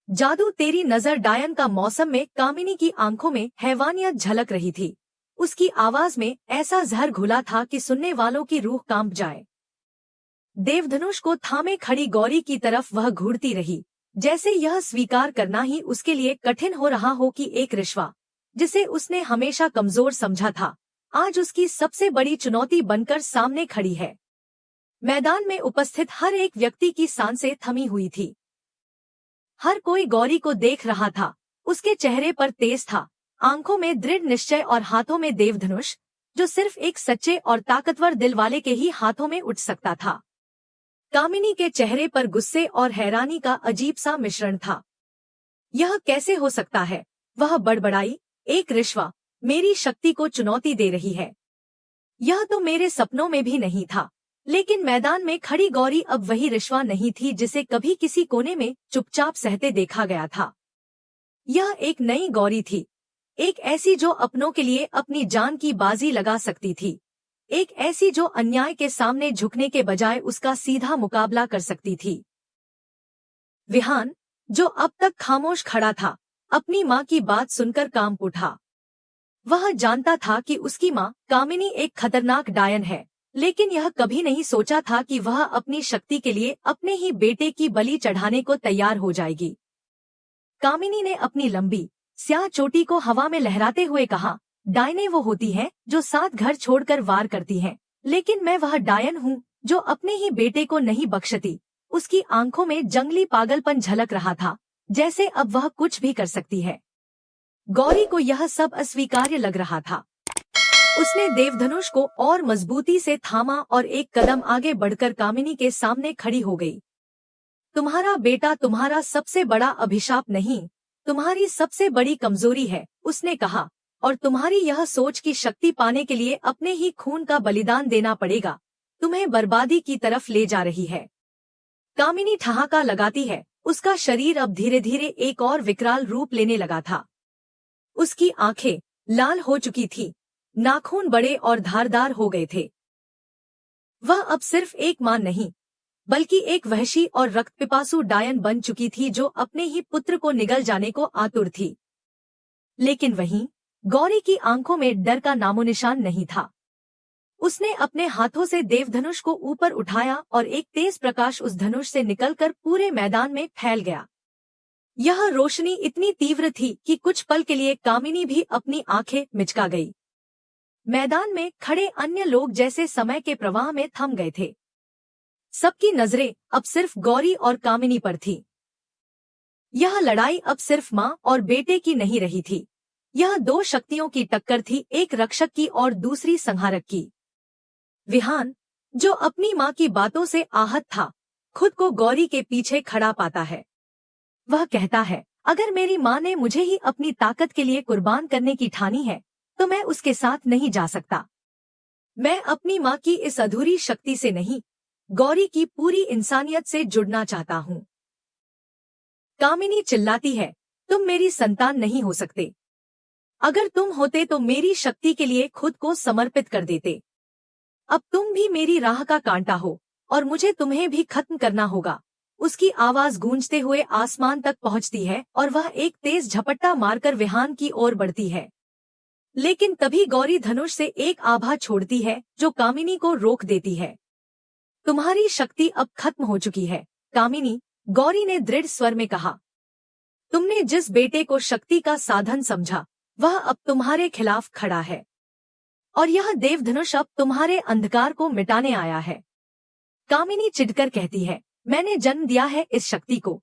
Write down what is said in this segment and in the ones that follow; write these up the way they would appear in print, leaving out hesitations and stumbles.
जादू तेरी नजर डायन का मौसम में कामिनी की आंखों में हैवानियत झलक रही थी। उसकी आवाज में ऐसा जहर घुला था कि सुनने वालों की रूह कांप जाए। देवधनुष को थामे खड़ी गौरी की तरफ वह घूरती रही, जैसे यह स्वीकार करना ही उसके लिए कठिन हो रहा हो कि एक रिश्वा, जिसे उसने हमेशा कमजोर समझा था, आज उसकी सबसे बड़ी चुनौती बनकर सामने खड़ी है। मैदान में उपस्थित हर एक व्यक्ति की सांसें थमी हुई थी। हर कोई गौरी को देख रहा था। उसके चेहरे पर तेज था, आंखों में दृढ़ निश्चय और हाथों में देवधनुष, जो सिर्फ एक सच्चे और ताकतवर दिल वाले के ही हाथों में उठ सकता था। कामिनी के चेहरे पर गुस्से और हैरानी का अजीब सा मिश्रण था। यह कैसे हो सकता है? वह बड़बड़ाई, एक रिश्वा मेरी शक्ति को चुनौती दे रही है। यह तो मेरे सपनों में भी नहीं था। लेकिन मैदान में खड़ी गौरी अब वही रिश्वा नहीं थी जिसे कभी किसी कोने में चुपचाप सहते देखा गया था। यह एक नई गौरी थी, एक ऐसी जो अपनों के लिए अपनी जान की बाजी लगा सकती थी, एक ऐसी जो अन्याय के सामने झुकने के बजाय उसका सीधा मुकाबला कर सकती थी। विहान, जो अब तक खामोश खड़ा था, अपनी माँ की बात सुनकर कांप उठा। वह जानता था कि उसकी माँ कामिनी एक खतरनाक डायन है, लेकिन यह कभी नहीं सोचा था कि वह अपनी शक्ति के लिए अपने ही बेटे की बलि चढ़ाने को तैयार हो जाएगी। कामिनी ने अपनी लंबी स्याह चोटी को हवा में लहराते हुए कहा, डायनें वो होती हैं जो 7 घर छोड़कर वार करती हैं, लेकिन मैं वह डायन हूँ जो अपने ही बेटे को नहीं बख्शती। उसकी आंखों में जंगली पागलपन झलक रहा था, जैसे अब वह कुछ भी कर सकती है। गौरी को यह सब अस्वीकार्य लग रहा था। उसने देवधनुष को और मजबूती से थामा और एक कदम आगे बढ़कर कामिनी के सामने खड़ी हो गई। तुम्हारा बेटा तुम्हारा सबसे बड़ा अभिशाप नहीं, तुम्हारी सबसे बड़ी कमजोरी है, उसने कहा, और तुम्हारी यह सोच की शक्ति पाने के लिए अपने ही खून का बलिदान देना पड़ेगा, तुम्हें बर्बादी की तरफ ले जा रही है। कामिनी ठहाका लगाती है। उसका शरीर अब धीरे धीरे एक और विकराल रूप लेने लगा था। उसकी आंखें लाल हो चुकी थी, नाखून बड़े और धारदार हो गए थे। वह अब सिर्फ एक मां नहीं, बल्कि एक वहशी और रक्तपिपासु डायन बन चुकी थी जो अपने ही पुत्र को निगल जाने को आतुर थी। लेकिन वहीं गौरी की आंखों में डर का नामोनिशान नहीं था। उसने अपने हाथों से देवधनुष को ऊपर उठाया और एक तेज प्रकाश उस धनुष से निकलकर पूरे मैदान में फैल गया। यह रोशनी इतनी तीव्र थी कि कुछ पल के लिए कामिनी भी अपनी आंखें मिचका गई। मैदान में खड़े अन्य लोग जैसे समय के प्रवाह में थम गए थे। सबकी नजरें अब सिर्फ गौरी और कामिनी पर थी। यह लड़ाई अब सिर्फ मां और बेटे की नहीं रही थी। यह 2 शक्तियों की टक्कर थी, एक रक्षक की और दूसरी संहारक की। विहान, जो अपनी मां की बातों से आहत था, खुद को गौरी के पीछे खड़ा पाता है। वह कहता है, अगर मेरी मां ने मुझे ही अपनी ताकत के लिए कुर्बान करने की ठानी है, तो मैं उसके साथ नहीं जा सकता। मैं अपनी मां की इस अधूरी शक्ति से नहीं, गौरी की पूरी इंसानियत से जुड़ना चाहता हूँ। कामिनी चिल्लाती है, तुम मेरी संतान नहीं हो सकते। अगर तुम होते तो मेरी शक्ति के लिए खुद को समर्पित कर देते। अब तुम भी मेरी राह का कांटा हो और मुझे तुम्हें भी खत्म करना होगा। उसकी आवाज गूंजते हुए आसमान तक पहुंचती है और वह एक तेज झपट्टा मारकर विहान की ओर बढ़ती है। लेकिन तभी गौरी धनुष से एक आभा छोड़ती है जो कामिनी को रोक देती है। तुम्हारी शक्ति अब खत्म हो चुकी है कामिनी, गौरी ने दृढ़ स्वर में कहा। तुमने जिस बेटे को शक्ति का साधन समझा, वह अब तुम्हारे खिलाफ खड़ा है, और यह देवधनुष अब तुम्हारे अंधकार को मिटाने आया है। कामिनी चिढ़कर कहती है, मैंने जन्म दिया है इस शक्ति को,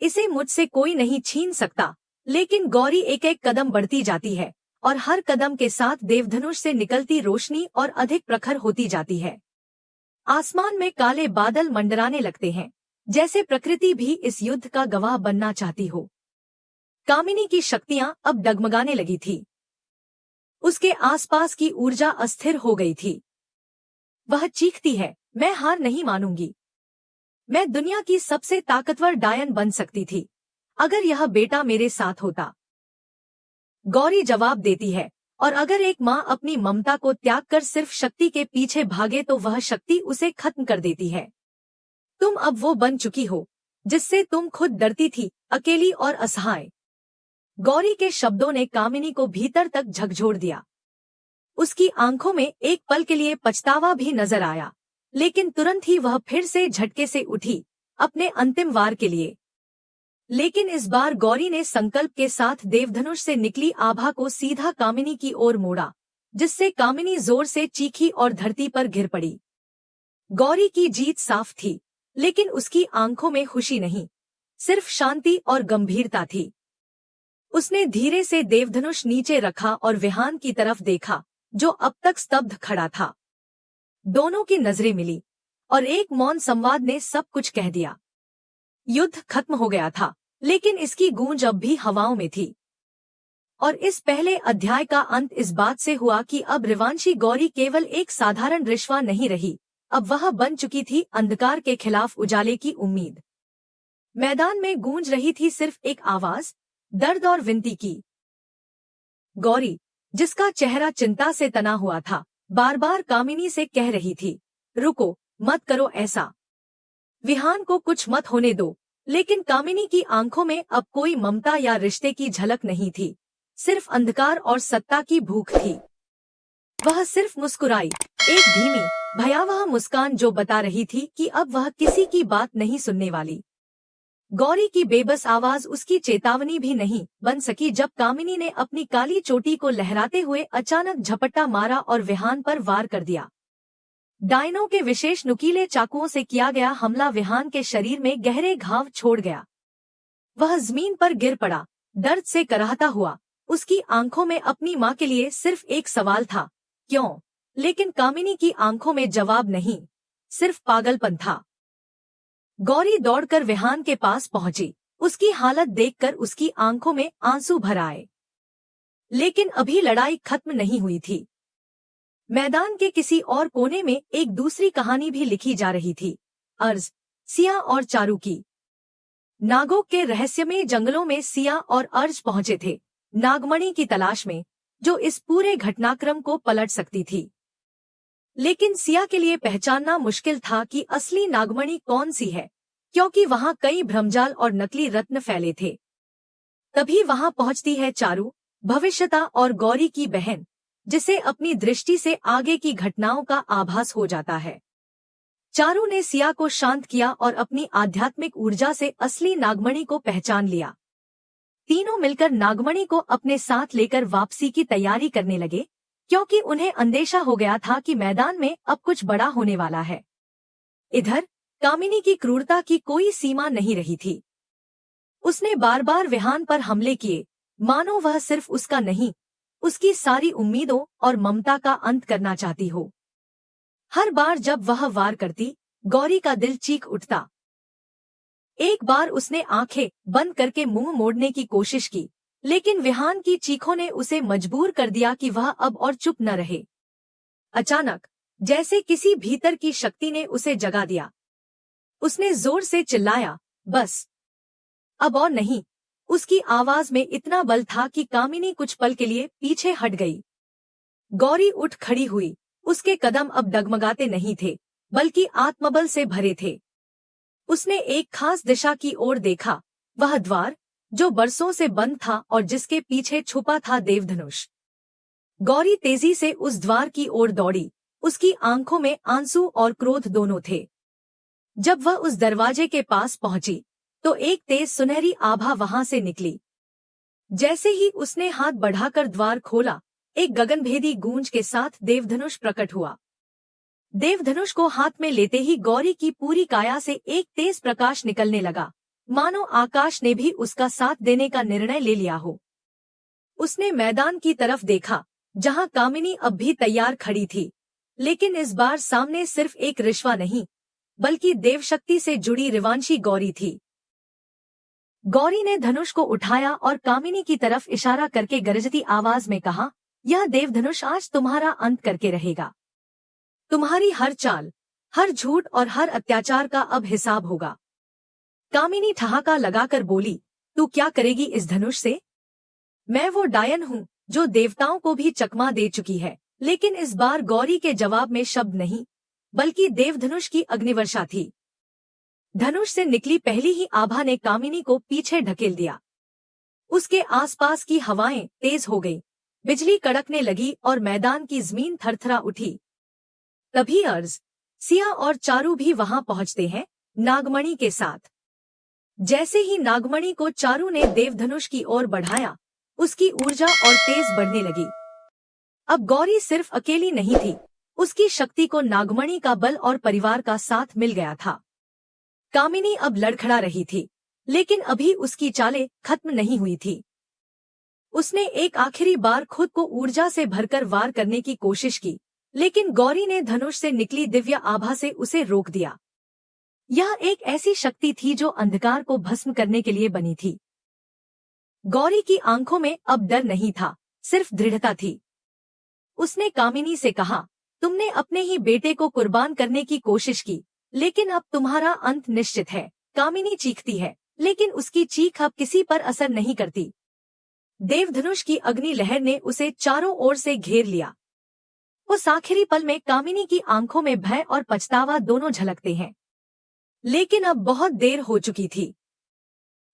इसे मुझसे कोई नहीं छीन सकता। लेकिन गौरी एक एक कदम बढ़ती जाती है और हर कदम के साथ देवधनुष से निकलती रोशनी और अधिक प्रखर होती जाती है। आसमान में काले बादल मंडराने लगते हैं, जैसे प्रकृति भी इस युद्ध का गवाह बनना चाहती हो। कामिनी की शक्तियां अब डगमगाने लगी थी। उसके आसपास की ऊर्जा अस्थिर हो गई थी। वह चीखती है, मैं हार नहीं मानूंगी। मैं दुनिया की सबसे ताकतवर डायन बन सकती थी, अगर यह बेटा मेरे साथ होता। गौरी जवाब देती है, और अगर एक माँ अपनी ममता को त्याग कर सिर्फ शक्ति के पीछे भागे तो वह शक्ति उसे खत्म कर देती है। तुम अब वो बन चुकी हो जिससे तुम खुद डरती थी, अकेली और असहाय। गौरी के शब्दों ने कामिनी को भीतर तक झकझोर दिया। उसकी आंखों में एक पल के लिए पछतावा भी नजर आया, लेकिन तुरंत ही वह फिर से झटके से उठी, अपने अंतिम वार के लिए। लेकिन इस बार गौरी ने संकल्प के साथ देवधनुष से निकली आभा को सीधा कामिनी की ओर मोड़ा, जिससे कामिनी जोर से चीखी और धरती पर गिर पड़ी। गौरी की जीत साफ थी, लेकिन उसकी आंखों में खुशी नहीं, सिर्फ शांति और गंभीरता थी। उसने धीरे से देवधनुष नीचे रखा और विहान की तरफ देखा, जो अब तक स्तब्ध खड़ा था। दोनों की नजरें मिली और एक मौन संवाद ने सब कुछ कह दिया। युद्ध खत्म हो गया था, लेकिन इसकी गूंज अब भी हवाओं में थी। और इस पहले अध्याय का अंत इस बात से हुआ कि अब रिवांशी गौरी केवल एक साधारण रिश्वा नहीं रही, अब वह बन चुकी थी अंधकार के खिलाफ उजाले की उम्मीद। मैदान में गूंज रही थी सिर्फ एक आवाज, दर्द और विनती की। गौरी, जिसका चेहरा चिंता से तना हुआ था, बार बार कामिनी से कह रही थी, रुको, मत करो ऐसा। विहान को कुछ मत होने दो। लेकिन कामिनी की आंखों में अब कोई ममता या रिश्ते की झलक नहीं थी, सिर्फ अंधकार और सत्ता की भूख थी। वह सिर्फ मुस्कुराई, एक धीमी, भयावह मुस्कान जो बता रही थी कि अब वह किसी की बात नहीं सुनने वाली। गौरी की बेबस आवाज उसकी चेतावनी भी नहीं बन सकी जब कामिनी ने अपनी काली चोटी को लहराते हुए अचानक झपट्टा मारा और विहान पर वार कर दिया। डायनों के विशेष नुकीले चाकुओं से किया गया हमला विहान के शरीर में गहरे घाव छोड़ गया। वह जमीन पर गिर पड़ा, दर्द से कराहता हुआ। उसकी आंखों में अपनी मां के लिए सिर्फ एक सवाल था, क्यों? लेकिन कामिनी की आंखों में जवाब नहीं, सिर्फ पागलपन था। गौरी दौड़कर विहान के पास पहुंची। उसकी हालत देखकर उसकी आंखों में आंसू भर आए। लेकिन अभी लड़ाई खत्म नहीं हुई थी। मैदान के किसी और कोने में एक दूसरी कहानी भी लिखी जा रही थी, अर्ज, सिया और चारू की। नागों के रहस्यमय जंगलों में सिया और अर्ज पहुंचे थे, नागमणि की तलाश में, जो इस पूरे घटनाक्रम को पलट सकती थी। लेकिन सिया के लिए पहचानना मुश्किल था कि असली नागमणि कौन सी है, क्योंकि वहां कई भ्रमजाल और नकली रत्न फैले थे। तभी वहां पहुंचती है चारू, भविष्यता और गौरी की बहन, जिसे अपनी दृष्टि से आगे की घटनाओं का आभास हो जाता है। चारू ने सिया को शांत किया और अपनी आध्यात्मिक ऊर्जा से असली नागमणि को पहचान लिया। तीनों मिलकर नागमणि को अपने साथ लेकर वापसी की तैयारी करने लगे, क्योंकि उन्हें अंदेशा हो गया था कि मैदान में अब कुछ बड़ा होने वाला है। इधर कामिनी की क्रूरता की कोई सीमा नहीं रही थी। उसने बार बार विहान पर हमले किए, मानो वह सिर्फ उसका नहीं, उसकी सारी उम्मीदों और ममता का अंत करना चाहती हो। हर बार जब वह वार करती, गौरी का दिल चीख उठता। एक बार उसने आंखें बंद करके मुंह मोड़ने की कोशिश की, लेकिन विहान की चीखों ने उसे मजबूर कर दिया कि वह अब और चुप न रहे। अचानक, जैसे किसी भीतर की शक्ति ने उसे जगा दिया, उसने जोर से चिल्लाया, बस, अब और नहीं। उसकी आवाज में इतना बल था कि कामिनी कुछ पल के लिए पीछे हट गई। गौरी उठ खड़ी हुई, उसके कदम अब डगमगाते नहीं थे, बल्कि आत्मबल से भरे थे। उसने एक खास दिशा की ओर देखा, वह द्वार, जो बरसों से बंद था और जिसके पीछे छुपा था देवधनुष। गौरी तेजी से उस द्वार की ओर दौड़ी, उसकी आंखों में आंसू और क्रोध दोनों थे। जब वह उस दरवाजे के पास पहुंची, तो एक तेज सुनहरी आभा वहां से निकली। जैसे ही उसने हाथ बढ़ाकर द्वार खोला, एक गगनभेदी गूंज के साथ देवधनुष प्रकट हुआ। देवधनुष को हाथ में लेते ही गौरी की पूरी काया से एक तेज प्रकाश निकलने लगा, मानो आकाश ने भी उसका साथ देने का निर्णय ले लिया हो। उसने मैदान की तरफ देखा, जहां कामिनी अब भी तैयार खड़ी थी, लेकिन इस बार सामने सिर्फ एक रिश्वा नहीं, बल्कि देवशक्ति से जुड़ी रिवांशी गौरी थी। गौरी ने धनुष को उठाया और कामिनी की तरफ इशारा करके गरजती आवाज में कहा, यह देवधनुष आज तुम्हारा अंत करके रहेगा। तुम्हारी हर चाल, हर झूठ और हर अत्याचार का अब हिसाब होगा। कामिनी ठहाका लगाकर बोली, तू क्या करेगी इस धनुष से? मैं वो डायन हूँ जो देवताओं को भी चकमा दे चुकी है। लेकिन इस बार गौरी के जवाब में शब्द नहीं, बल्कि देवधनुष की अग्निवर्षा थी। धनुष से निकली पहली ही आभा ने कामिनी को पीछे ढकेल दिया। उसके आसपास की हवाएं तेज हो गई, बिजली कड़कने लगी और मैदान की जमीन थरथरा उठी। तभी अर्ज, सिया और चारू भी वहां पहुंचते हैं, नागमणि के साथ। जैसे ही नागमणि को चारू ने देवधनुष की ओर बढ़ाया, उसकी ऊर्जा और तेज बढ़ने लगी। अब गौरी सिर्फ अकेली नहीं थी, उसकी शक्ति को नागमणि का बल और परिवार का साथ मिल गया था। कामिनी अब लड़खड़ा रही थी, लेकिन अभी उसकी चालें खत्म नहीं हुई थी। उसने एक आखिरी बार खुद को ऊर्जा से भरकर वार करने की कोशिश की, लेकिन गौरी ने धनुष से निकली दिव्य आभा से उसे रोक दिया। यह एक ऐसी शक्ति थी जो अंधकार को भस्म करने के लिए बनी थी। गौरी की आंखों में अब डर नहीं था, सिर्फ दृढ़ता थी। उसने कामिनी से कहा, तुमने अपने ही बेटे को कुर्बान करने की कोशिश की, लेकिन अब तुम्हारा अंत निश्चित है। कामिनी चीखती है, लेकिन उसकी चीख अब किसी पर असर नहीं करती। देवधनुष की अग्नि लहर ने उसे चारों ओर से घेर लिया। उस आखिरी पल में कामिनी की आंखों में भय और पछतावा दोनों झलकते हैं, लेकिन अब बहुत देर हो चुकी थी।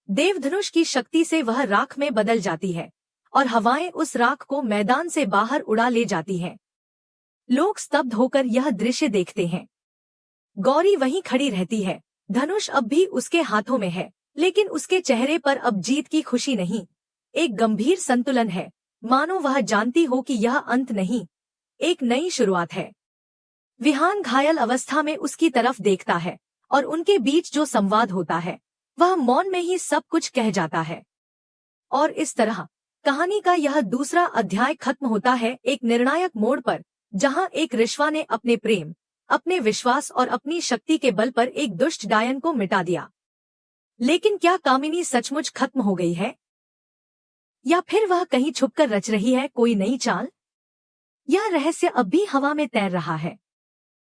देवधनुष की शक्ति से वह राख में बदल जाती है और हवाएं उस राख को मैदान से बाहर उड़ा ले जाती हैं। लोग स्तब्ध होकर यह दृश्य देखते हैं। गौरी वहीं खड़ी रहती है, धनुष अब भी उसके हाथों में है, लेकिन उसके चेहरे पर अब जीत की खुशी नहीं, एक गंभीर संतुलन है, मानो वह जानती हो कि यह अंत नहीं, एक नई शुरुआत है। विहान घायल अवस्था में उसकी तरफ देखता है और उनके बीच जो संवाद होता है वह मौन में ही सब कुछ कह जाता है। और इस तरह कहानी का यह दूसरा अध्याय खत्म होता है एक निर्णायक मोड़ पर, जहां एक ऋषवा ने अपने प्रेम, अपने विश्वास और अपनी शक्ति के बल पर एक दुष्ट डायन को मिटा दिया। लेकिन क्या कामिनी सचमुच खत्म हो गई है, या फिर वह कहीं छुपकर रच रही है कोई नई चाल? यह रहस्य अब भी हवा में तैर रहा है।